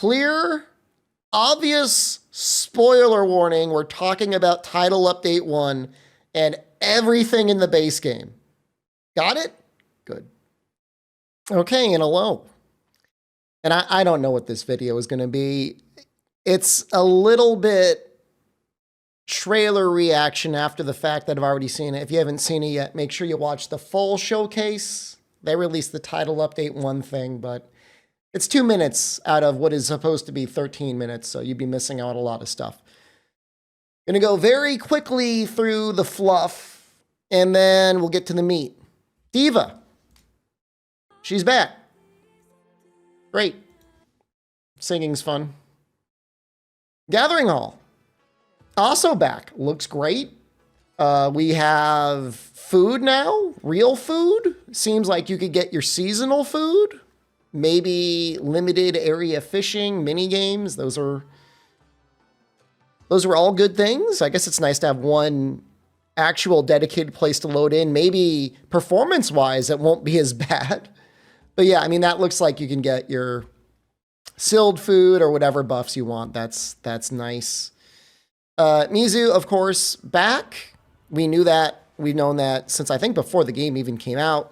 Clear, obvious spoiler warning. We're talking about Title Update 1 and everything in the base game. Got it? Good. Okay, and hello. And I don't know what this video is going to be. It's a little bit trailer reaction after the fact that I've already seen it. If you haven't seen it yet, make sure you watch the full showcase. They released the Title Update 1 thing, but it's 2 minutes out of what is supposed to be 13 minutes, so you'd be missing out a lot of stuff. Gonna go very quickly through the fluff, and then we'll get to the meat. D.Va. She's back. Great. Singing's fun. Gathering Hall. Also back. Looks great. We have food now. Real food. Seems like you could get your seasonal food. Maybe limited area fishing, mini games. Those are all good things. I guess it's nice to have one actual dedicated place to load in. Maybe performance-wise, it won't be as bad. But yeah, I mean, that looks like you can get your sealed food or whatever buffs you want. That's nice. Mizu, of course, back. We knew that. We've known that since I think before the game even came out.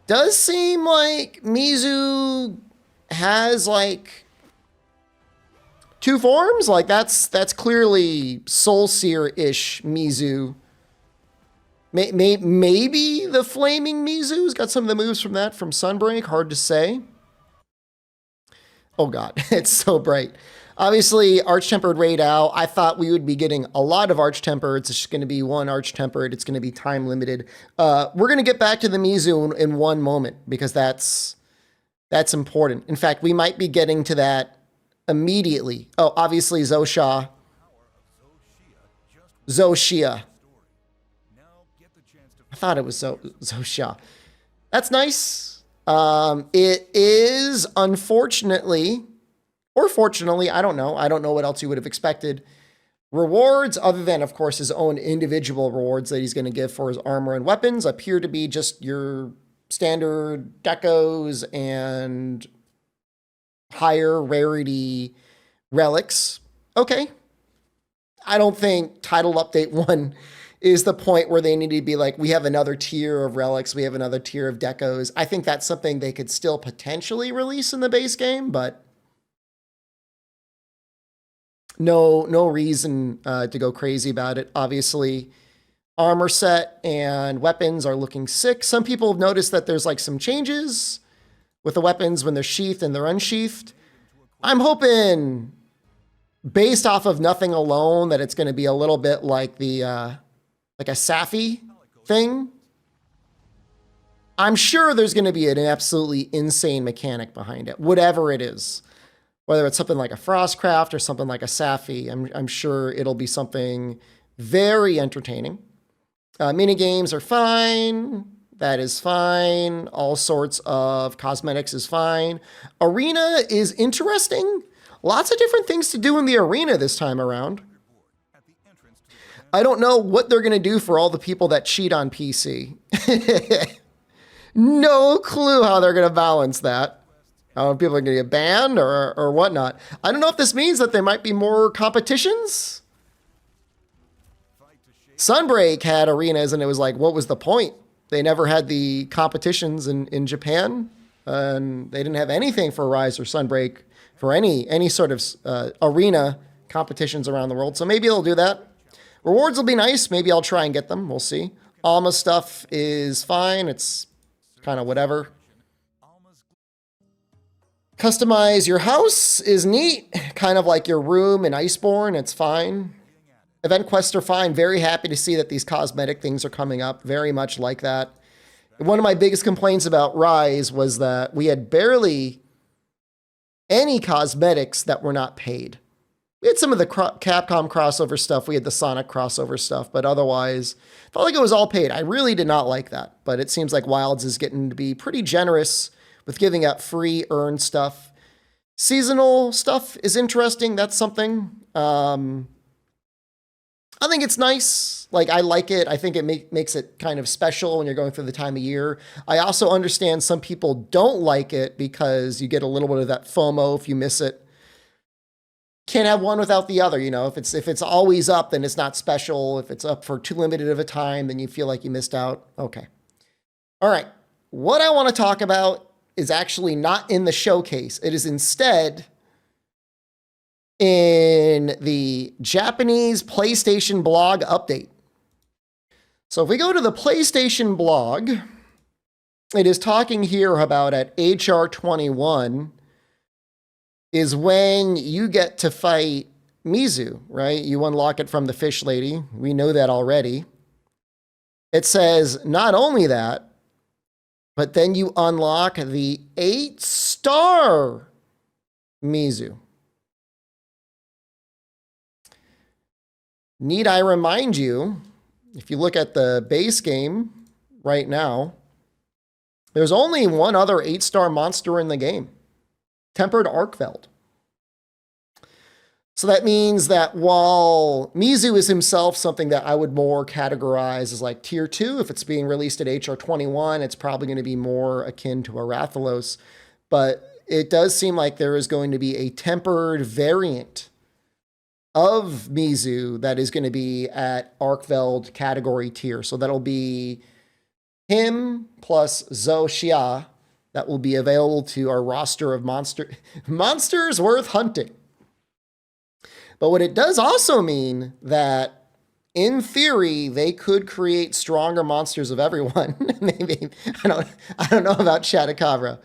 Does seem like Mizu has like 2 forms. Like that's clearly Soul Seer-ish Mizu. Maybe the Flaming Mizu's got some of the moves from that from Sunbreak. Hard to say. Oh god, it's so bright. Obviously, Arch-Tempered Raid out. I thought we would be getting a lot of Arch-Tempered. It's just going to be one Arch-Tempered. It's going to be time limited. We're going to get back to the Mizu in one moment because that's important. In fact, we might be getting to that immediately. Oh, obviously Zoshia. I thought it was Zoshia. That's nice. It is, unfortunately, or fortunately, I don't know. I don't know what else you would have expected. Rewards, other than, of course, his own individual rewards that he's going to give for his armor and weapons, appear to be just your standard decos and higher rarity relics. Okay. I don't think Title Update 1 is the point where they need to be like, we have another tier of relics, we have another tier of decos. I think that's something they could still potentially release in the base game, but no reason to go crazy about it. Obviously, armor set and weapons are looking sick. Some people have noticed that there's like some changes with the weapons when they're sheathed and they're unsheathed. I'm hoping, based off of nothing alone, that it's going to be a little bit like the like a Safi thing. I'm sure there's going to be an absolutely insane mechanic behind it, whatever it is. Whether it's something like a Frostcraft or something like a Safi, I'm sure it'll be something very entertaining. Mini games are fine. That is fine. All sorts of cosmetics is fine. Arena is interesting. Lots of different things to do in the arena this time around. I don't know what they're going to do for all the people that cheat on PC. No clue how they're going to balance that. I don't know if people are going to get banned or whatnot. I don't know if this means that there might be more competitions. Sunbreak had arenas and it was like, what was the point? They never had the competitions in Japan. And they didn't have anything for Rise or Sunbreak for any sort of arena competitions around the world. So maybe they'll do that. Rewards will be nice. Maybe I'll try and get them. We'll see. Alma stuff is fine. It's kind of whatever. Customize your house is neat. Kind of like your room in Iceborne. It's fine. Event quests are fine. Very happy to see that these cosmetic things are coming up. Very much like that. One of my biggest complaints about Rise was that we had barely any cosmetics that were not paid. We had some of the Capcom crossover stuff. We had the Sonic crossover stuff, but otherwise, felt like it was all paid. I really did not like that, but it seems like Wilds is getting to be pretty generous with giving out free earned stuff. Seasonal stuff is interesting. That's something. I think it's nice. Like, I like it. I think it makes it kind of special when you're going through the time of year. I also understand some people don't like it because you get a little bit of that FOMO if you miss it. can't have one without the other. You know, if it's always up, then it's not special. If it's up for too limited of a time, then you feel like you missed out. Okay. All right. What I want to talk about is actually not in the showcase. It is instead in the Japanese PlayStation blog update. So if we go to the PlayStation blog, it is talking here about at HR 21 is when you get to fight Mizu, right? You unlock it from the fish lady. We know that already. It says not only that, but then you unlock the 8-star Mizu. Need I remind you, if you look at the base game right now, there's only one other 8-star monster in the game, Tempered Arkveld. So that means that while Mizu is himself something that I would more categorize as like tier 2, if it's being released at HR 21, it's probably going to be more akin to a Rathalos. But it does seem like there is going to be a tempered variant of Mizu that is going to be at Arkveld category tier. So that'll be him plus Zhou Xia that will be available to our roster of monsters worth hunting. But what it does also mean that in theory, they could create stronger monsters of everyone. Maybe, I don't know about Chupacabra.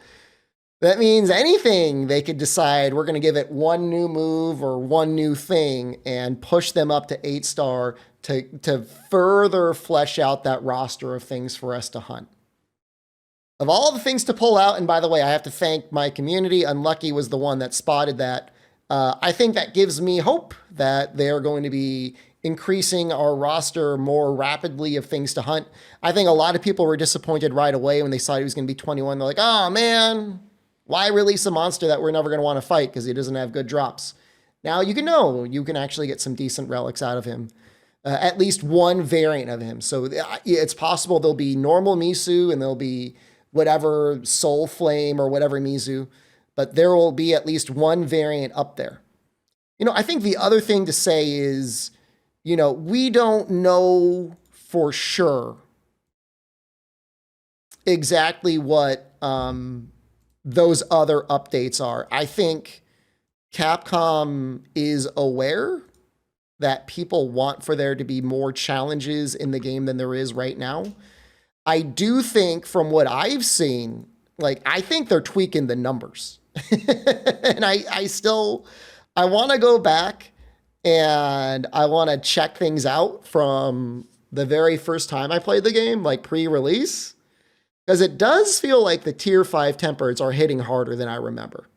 That means anything they could decide we're going to give it one new move or one new thing and push them up to 8-star to further flesh out that roster of things for us to hunt. Of all the things to pull out, and by the way, I have to thank my community. Unlucky was the one that spotted that. I think that gives me hope that they're going to be increasing our roster more rapidly of things to hunt. I think a lot of people were disappointed right away when they saw he was going to be 21. They're like, oh man, why release a monster that we're never going to want to fight because he doesn't have good drops? Now you can actually get some decent relics out of him. At least one variant of him. So it's possible there'll be normal Mizu and there'll be whatever Soul Flame or whatever Mizu, but there will be at least one variant up there. You know, I think the other thing to say is, you know, we don't know for sure exactly what those other updates are. I think Capcom is aware that people want for there to be more challenges in the game than there is right now. I do think from what I've seen, like, I think they're tweaking the numbers. And I want to go back and I want to check things out from the very first time I played the game, like pre-release, because it does feel like the tier 5 tempers are hitting harder than I remember.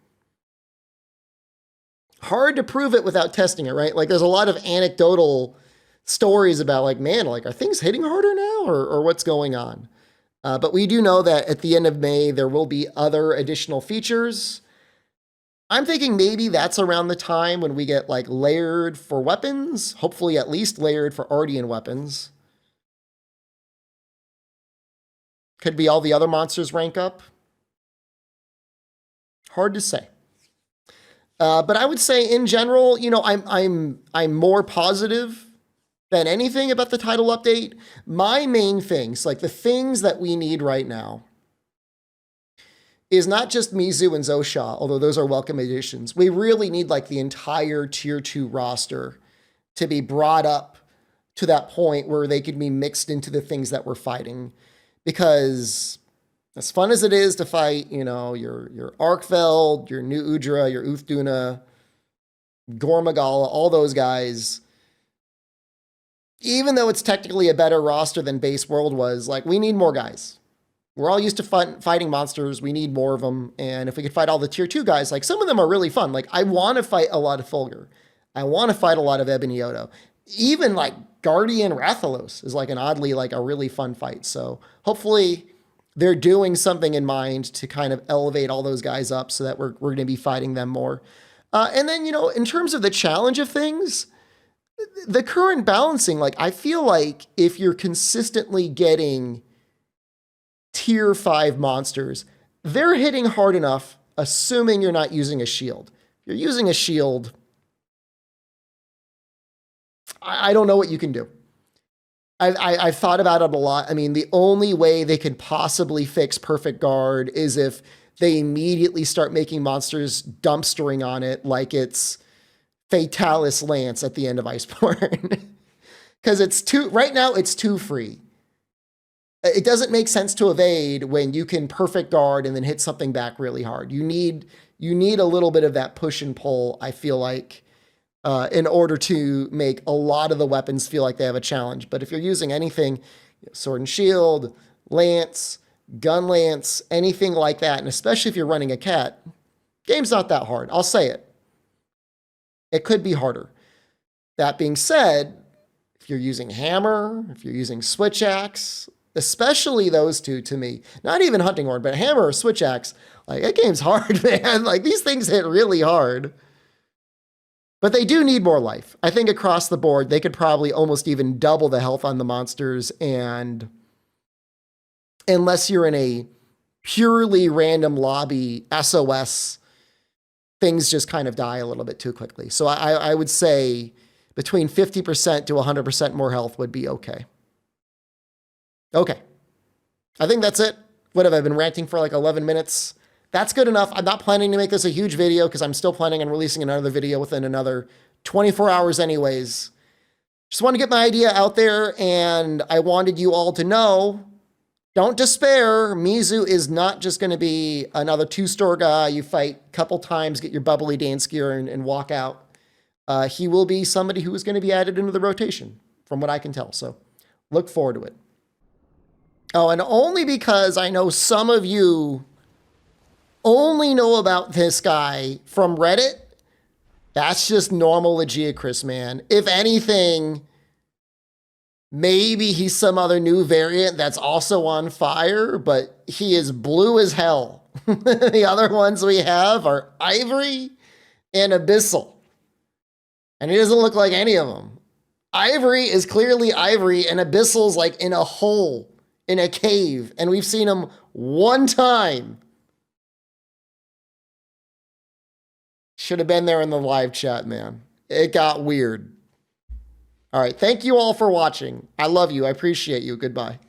Hard to prove it without testing it, right? Like there's a lot of anecdotal stories about like, man, like are things hitting harder now or what's going on? But we do know that at the end of May, there will be other additional features. I'm thinking maybe that's around the time when we get like layered for weapons, hopefully at least layered for Ardean weapons. Could be all the other monsters rank up. Hard to say. But I would say in general, you know, I'm more positive than anything about the title update. My main things, like the things that we need right now, is not just Mizu and Zhou Xia, although those are welcome additions. We really need like the entire tier 2 roster to be brought up to that point where they could be mixed into the things that we're fighting. Because as fun as it is to fight, you know, your Arkveld, your New Udra, your Uthduna, Gormagala, all those guys, even though it's technically a better roster than Base World was, like, we need more guys. We're all used to fighting monsters. We need more of them. And if we could fight all the tier 2 guys, like, some of them are really fun. Like, I want to fight a lot of Fulgur. I want to fight a lot of Ebony Yodo. Even, like, Guardian Rathalos is, like, an oddly, like, a really fun fight. So, hopefully they're doing something in mind to kind of elevate all those guys up so that we're going to be fighting them more. And then, you know, in terms of the challenge of things, the current balancing, like, I feel like if you're consistently getting tier 5 monsters, they're hitting hard enough, assuming you're not using a shield. If you're using a shield, I don't know what you can do. I've thought about it a lot. I mean, the only way they could possibly fix Perfect Guard is if they immediately start making monsters dumpstering on it like it's Fatalis Lance at the end of Iceborne. Because right now it's too free. It doesn't make sense to evade when you can Perfect Guard and then hit something back really hard. You need a little bit of that push and pull, I feel like, in order to make a lot of the weapons feel like they have a challenge. But if you're using anything, Sword and Shield, Lance, Gun Lance, anything like that, and especially if you're running a cat, game's not that hard. I'll say it. It could be harder. That being said, if you're using Hammer, if you're using Switch Axe, especially those two to me, not even Hunting Horn, but Hammer or Switch Axe, like that game's hard, man. Like these things hit really hard. But they do need more life. I think across the board, they could probably almost even double the health on the monsters. And unless you're in a purely random lobby SOS, things just kind of die a little bit too quickly. So I would say between 50% to 100% more health would be okay. Okay. I think that's it. What have I been ranting for like 11 minutes? That's good enough. I'm not planning to make this a huge video because I'm still planning on releasing another video within another 24 hours anyways. Just want to get my idea out there, and I wanted you all to know, don't despair. Mizu is not just going to be another 2-store guy. You fight a couple times, get your bubbly dance gear, and walk out. He will be somebody who is going to be added into the rotation, from what I can tell. So look forward to it. Oh, and only because I know some of you only know about this guy from Reddit, that's just normal Lagiacrus, man. If anything, maybe he's some other new variant that's also on fire, but he is blue as hell. The other ones we have are Ivory and Abyssal. And he doesn't look like any of them. Ivory is clearly Ivory, and Abyssal's like in a hole in a cave, and we've seen him one time. Should have been there in the live chat, man. It got weird. All right. Thank you all for watching. I love you. I appreciate you. Goodbye.